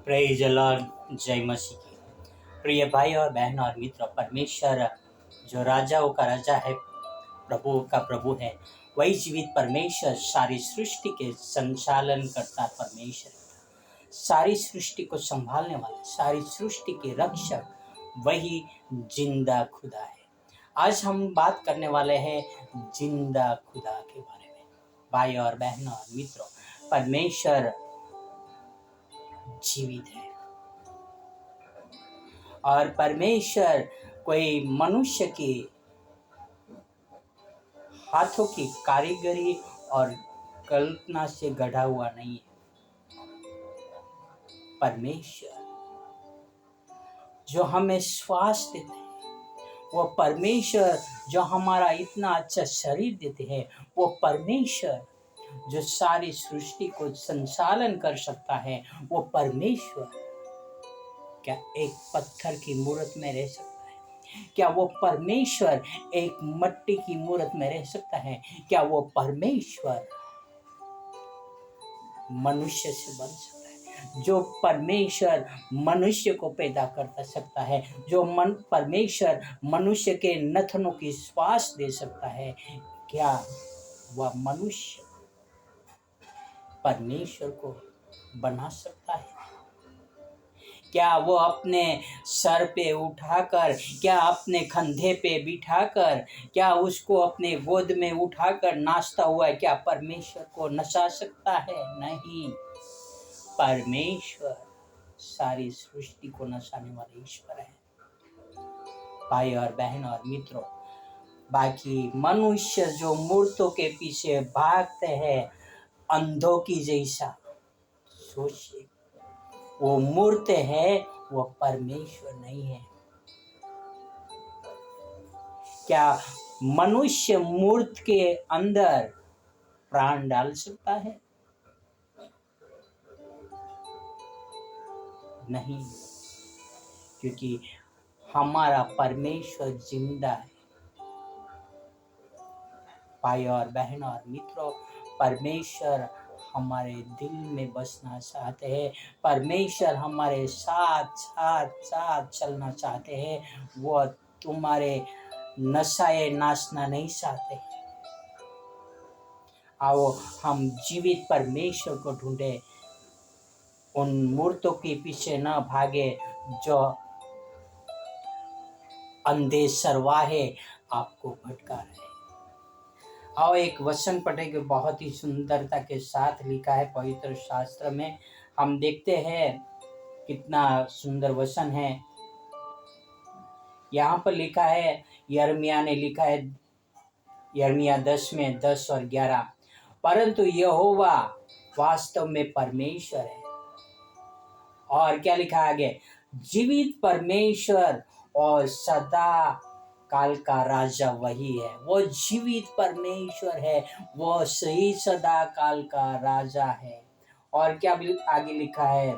Praise the Lord. जय मसीह की। प्रिय भाई और बहन और मित्र, परमेश्वर जो राजाओं का राजा है, प्रभु का प्रभु है, वही जीवित परमेश्वर, सारी सृष्टि के संचालन करता परमेश्वर, सारी सृष्टि को संभालने वाला, सारी सृष्टि के रक्षक, वही जिंदा खुदा है। आज हम बात करने वाले हैं जिंदा खुदा के बारे में। भाई और बहनों और मित्रों, परमेश्वर जीवित है और परमेश्वर कोई मनुष्य के हाथों की कारीगरी और कल्पना से गढ़ा हुआ नहीं है। परमेश्वर जो हमें श्वास देते हैं, वो परमेश्वर जो हमारा इतना अच्छा शरीर देते हैं, वो परमेश्वर जो सारी सृष्टि को संचालन कर सकता है, वो परमेश्वर क्या एक पत्थर की मूर्त में रह सकता है? क्या वो परमेश्वर एक मिट्टी की मूर्त में रह सकता है? क्या वो परमेश्वर मनुष्य से बन सकता है? जो परमेश्वर मनुष्य को पैदा कर सकता है, जो परमेश्वर मनुष्य के नथनों की श्वास दे सकता है, क्या वह मनुष्य परमेश्वर को बना सकता है? क्या वो अपने सर पे उठाकर, क्या अपने कंधे पे बिठाकर, क्या उसको अपने गोद में उठाकर नाचता हुआ क्या परमेश्वर को नचा सकता है? नहीं। परमेश्वर सारी सृष्टि को नचाने वाले ईश्वर है। भाई और बहन और मित्रों, बाकी मनुष्य जो मूर्तों के पीछे भागते हैं अंधों की जैसा, सोचिए, वो मूर्त है, वो परमेश्वर नहीं है। क्या मनुष्य मूर्त के अंदर प्राण डाल सकता है? नहीं, क्योंकि हमारा परमेश्वर जिंदा है। भाई और बहन और मित्रों, परमेश्वर हमारे दिल में बसना चाहते हैं, परमेश्वर हमारे साथ साथ साथ चलना चाहते हैं। वो तुम्हारे नशाए नाचना नहीं चाहते। आओ हम जीवित परमेश्वर को ढूंढे, उन मूर्तों के पीछे न भागे जो अंधे सरवाहे आपको भटका रहे। आओ एक वचन पढ़े कि बहुत ही सुंदरता के साथ लिखा है पवित्र शास्त्र में। हम देखते हैं कितना सुंदर वचन है। यहाँ पर लिखा है, यिर्मयाह ने लिखा है, यिर्मयाह 10 में 10 और 11, परंतु यहोवा वास्तव में परमेश्वर है। और क्या लिखा है आगे? जीवित परमेश्वर और सदा काल का राजा वही है। वो जीवित परमेश्वर है, वो सही सदा काल का राजा है। और क्या आगे लिखा है?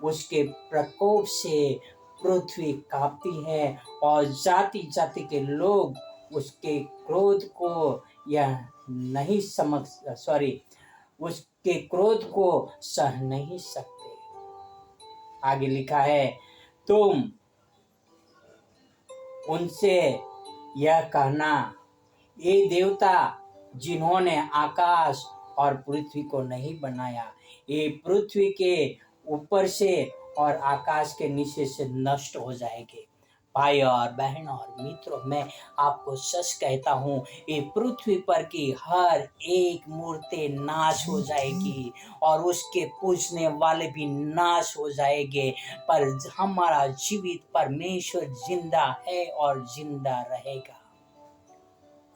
उसके प्रकोप से पृथ्वी कांपती है और जाति जाति के लोग उसके क्रोध को यह नहीं उसके क्रोध को सह नहीं सकते। आगे लिखा है, तुम उनसे यह कहना, ये देवता जिन्होंने आकाश और पृथ्वी को नहीं बनाया, ये पृथ्वी के ऊपर से और आकाश के नीचे से नष्ट हो जाएंगे। भाई और बहन और मित्रों, मैं आपको सच कहता हूँ, ये पृथ्वी पर की हर एक मूर्ति नाश हो जाएगी और उसके पूजने वाले भी नाश हो जाएंगे, पर हमारा जीवित परमेश्वर जिंदा है और जिंदा रहेगा।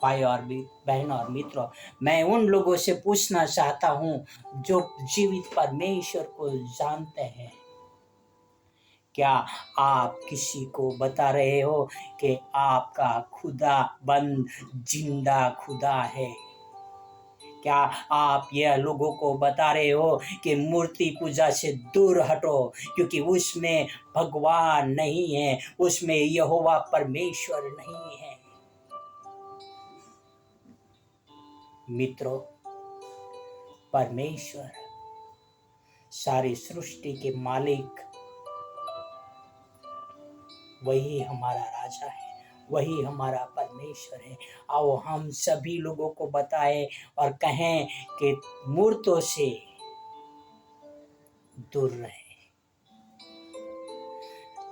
भाई और बहन और मित्रों, मैं उन लोगों से पूछना चाहता हूँ जो जीवित परमेश्वर को जानते हैं, क्या आप किसी को बता रहे हो कि आपका खुदा बंद जिंदा खुदा है? क्या आप यह लोगों को बता रहे हो कि मूर्ति पूजा से दूर हटो, क्योंकि उसमें भगवान नहीं है, उसमें यहोवा परमेश्वर नहीं है? मित्रों, परमेश्वर सारी सृष्टि के मालिक, वही हमारा राजा है, वही हमारा परमेश्वर है। आओ हम सभी लोगों को बताएं और कहें कि मूर्तों से दूर रहे।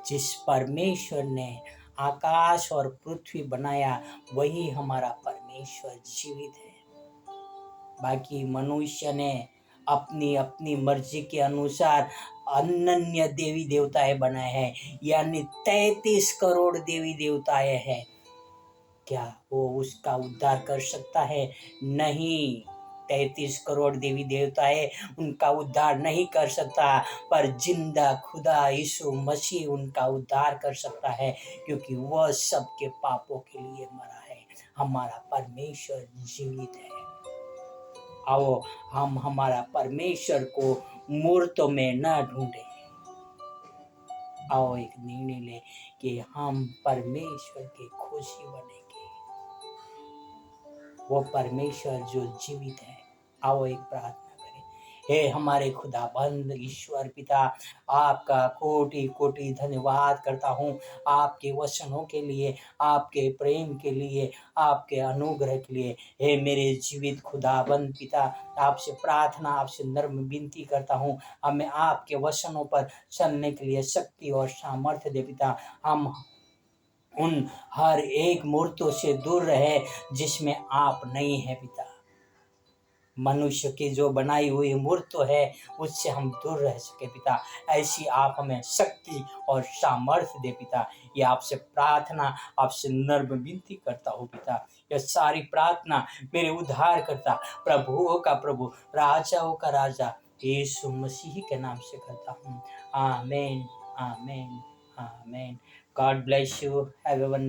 जिस परमेश्वर ने आकाश और पृथ्वी बनाया वही हमारा परमेश्वर जीवित है। बाकी मनुष्य ने अपनी अपनी मर्जी के अनुसार अनन्य देवी देवताएं बनाए हैं, यानी 33 करोड़ देवी देवताएं हैं। क्या वो उसका उद्धार कर सकता है? नहीं, 33 करोड़ देवी देवताएं उनका उद्धार नहीं कर सकता, पर जिंदा खुदा यीशु मसीह उनका उद्धार कर सकता है, क्योंकि वह सबके पापों के लिए मरा है। हमारा परमेश्वर जीवित है। आओ हम हमारा परमेश्वर को मूर्तों में न ढूंढें। आओ एक निर्णय ले कि हम परमेश्वर के खोजी बनेंगे, वो परमेश्वर जो जीवित है। आओ एक प्रार्थना करें। हे हमारे खुदाबंद ईश्वर पिता, आपका कोटि कोटि धन्यवाद करता हूँ आपके वचनों के लिए, आपके प्रेम के लिए, आपके अनुग्रह के लिए। हे मेरे जीवित खुदाबंद पिता, आपसे प्रार्थना, आपसे नर्म विनती करता हूँ, हमें आपके वचनों पर चलने के लिए शक्ति और सामर्थ्य दे पिता। हम उन हर एक मूर्तों से दूर रहे जिसमें आप नहीं है पिता। मनुष्य की जो बनाई हुई मूर्त है उससे हम दूर रह सके पिता। ऐसी आप हमें शक्ति और सामर्थ्य दे पिता। ये आपसे प्रार्थना, आपसे नर्म विनती करता हूँ पिता। यह सारी प्रार्थना मेरे उद्धार करता, प्रभुओं का प्रभु, राजाओं का राजा यीशु मसीह के नाम से करता हूँ। आमीन, आमीन, आमीन। God bless you everyone.